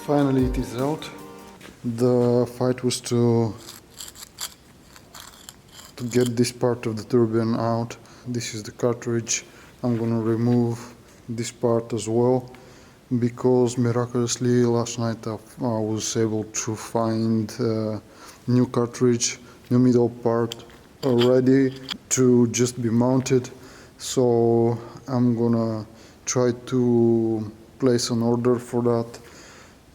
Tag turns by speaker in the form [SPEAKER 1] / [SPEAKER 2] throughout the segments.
[SPEAKER 1] Finally it is out. The fight was to get this part of the turbine out. This is the cartridge. I'm gonna remove this part as well, because miraculously last night I was able to find a new cartridge, new middle part ready to just be mounted. So I'm gonna try to place an order for that,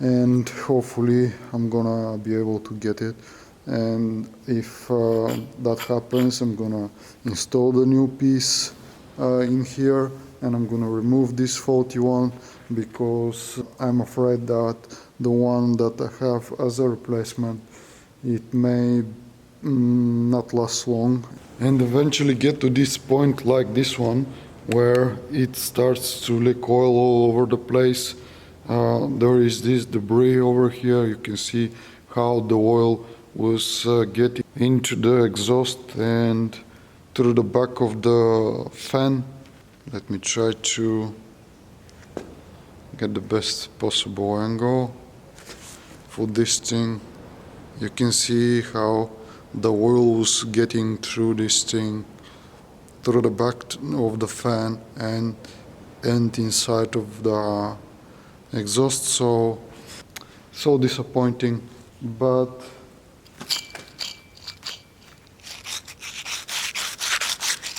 [SPEAKER 1] and hopefully I'm gonna be able to get it. And if that happens, I'm gonna install the new piece in here, and I'm gonna remove this faulty one, because I'm afraid that the one that I have as a replacement, it may not last long, and eventually get to this point like this one, where it starts to leak oil all over the place. There is this debris over here. You can see how the oil was getting into the exhaust and through the back of the fan. Let me try to get the best possible angle for this thing. You can see how the oil was getting through this thing, through the back of the fan and inside of the exhaust. So disappointing. But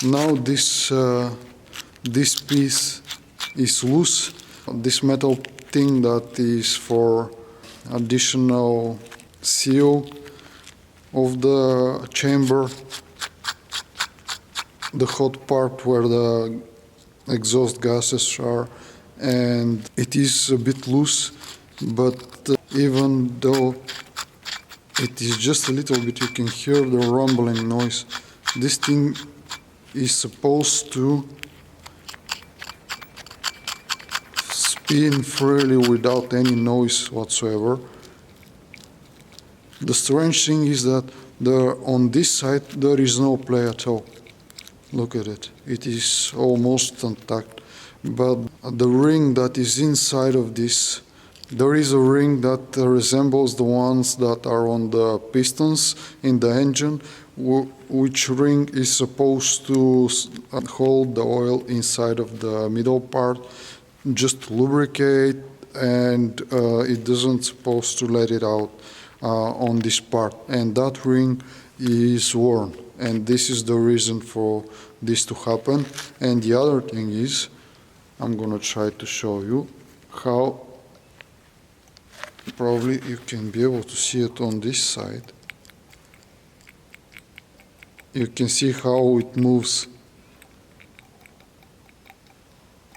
[SPEAKER 1] now this piece is loose. This metal thing that is for additional seal of the chamber, the hot part where the exhaust gases are, and it is a bit loose, but even though it is just a little bit, you can hear the rumbling noise. This thing is supposed to spin freely without any noise whatsoever. The strange thing is that on this side there is no play at all. Look at it, it is almost intact. But the ring that is inside of this, there is a ring that resembles the ones that are on the pistons in the engine, which ring is supposed to hold the oil inside of the middle part, just lubricate, and it doesn't supposed to let it out on this part. And that ring is worn, and this is the reason for this to happen. And the other thing is, I'm gonna try to show you how, probably you can be able to see it on this side. You can see how it moves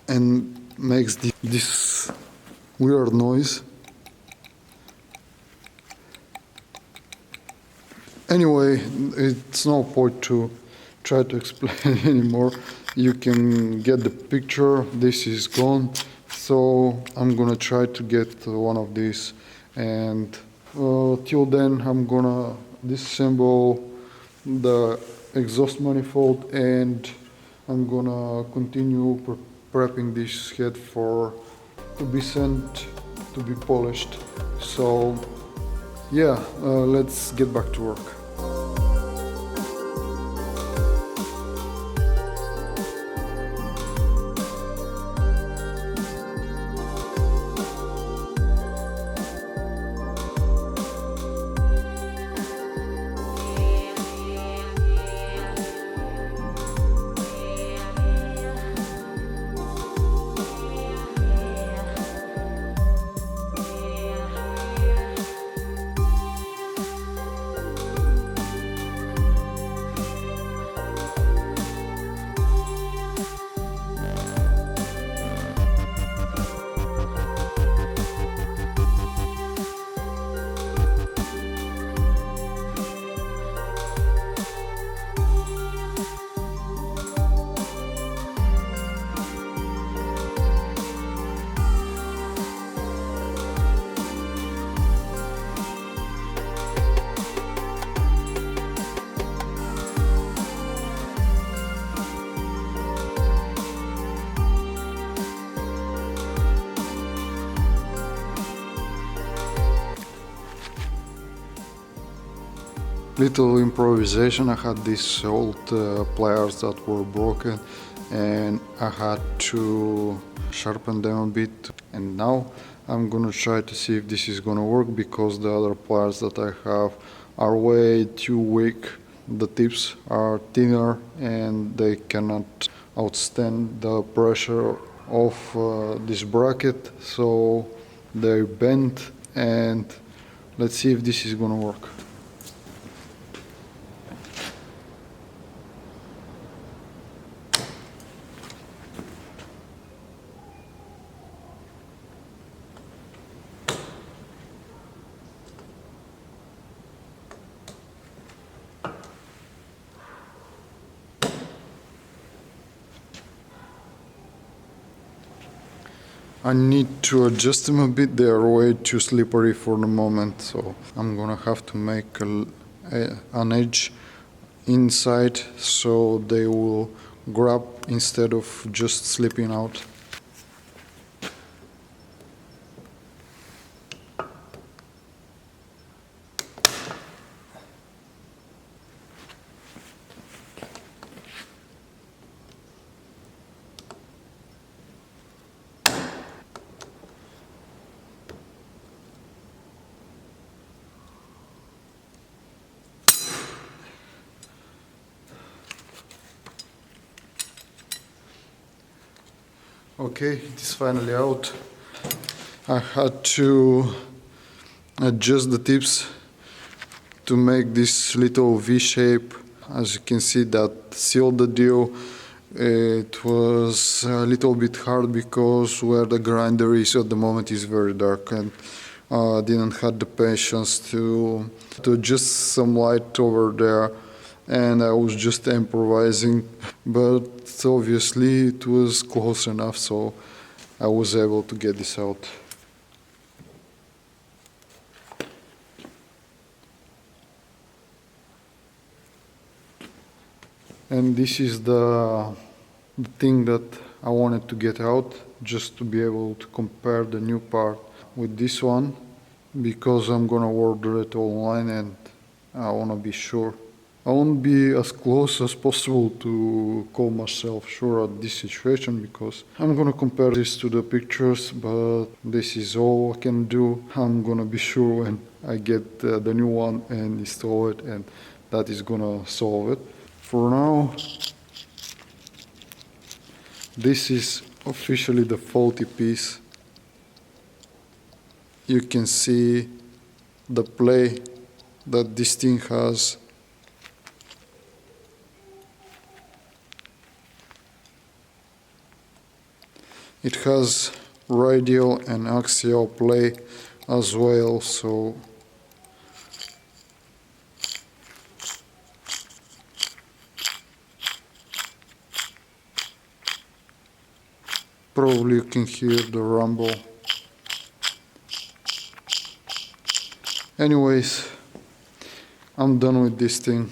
[SPEAKER 1] and makes this weird noise. Anyway, it's no point to try to explain anymore. You can get the picture. This is gone, so I'm gonna try to get one of these, and till then I'm gonna disassemble the exhaust manifold, and I'm gonna continue prepping this head to be sent to be polished. So yeah, let's get back to work. Little improvisation. I had these old pliers that were broken and I had to sharpen them a bit, and now I'm gonna try to see if this is gonna work because the other pliers that I have are way too weak. The tips are thinner and they cannot outstand the pressure of this bracket, so they bent, and let's see if this is gonna work. I need to adjust them a bit. They are way too slippery for the moment, so I'm gonna have to make an edge inside so they will grab instead of just slipping out. Okay, it is finally out. I had to adjust the tips to make this little V shape. As you can see, that sealed the deal. It was a little bit hard because where the grinder is at the moment is very dark, and didn't have the patience to adjust some light over there, and I was just improvising, but obviously it was close enough, so I was able to get this out. And this is the thing that I wanted to get out, just to be able to compare the new part with this one, because I'm gonna order it online and I wanna be sure. I won't be as close as possible to call myself sure at this situation, because I'm gonna compare this to the pictures, but this is all I can do. I'm gonna be sure when I get the new one and install it, and that is gonna solve it. For now, this is officially the faulty piece. You can see the play that this thing has. It has radial and axial play as well, so probably you can hear the rumble. Anyways, I'm done with this thing.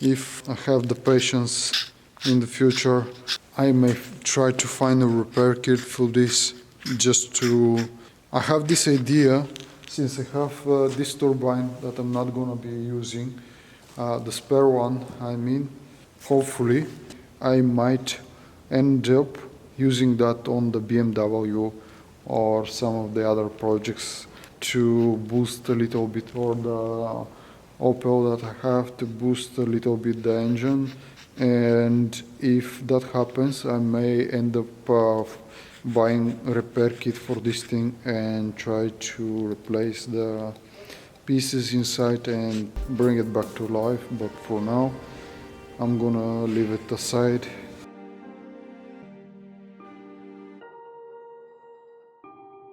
[SPEAKER 1] If I have the patience in the future, I may try to find a repair kit for this, just to... I have this idea, since I have this turbine that I'm not gonna be using, the spare one, I mean, hopefully I might end up using that on the BMW or some of the other projects to boost a little bit, or the Opel that I have to boost a little bit the engine. And if that happens, I may end up buying a repair kit for this thing and try to replace the pieces inside and bring it back to life. But for now, I'm gonna leave it aside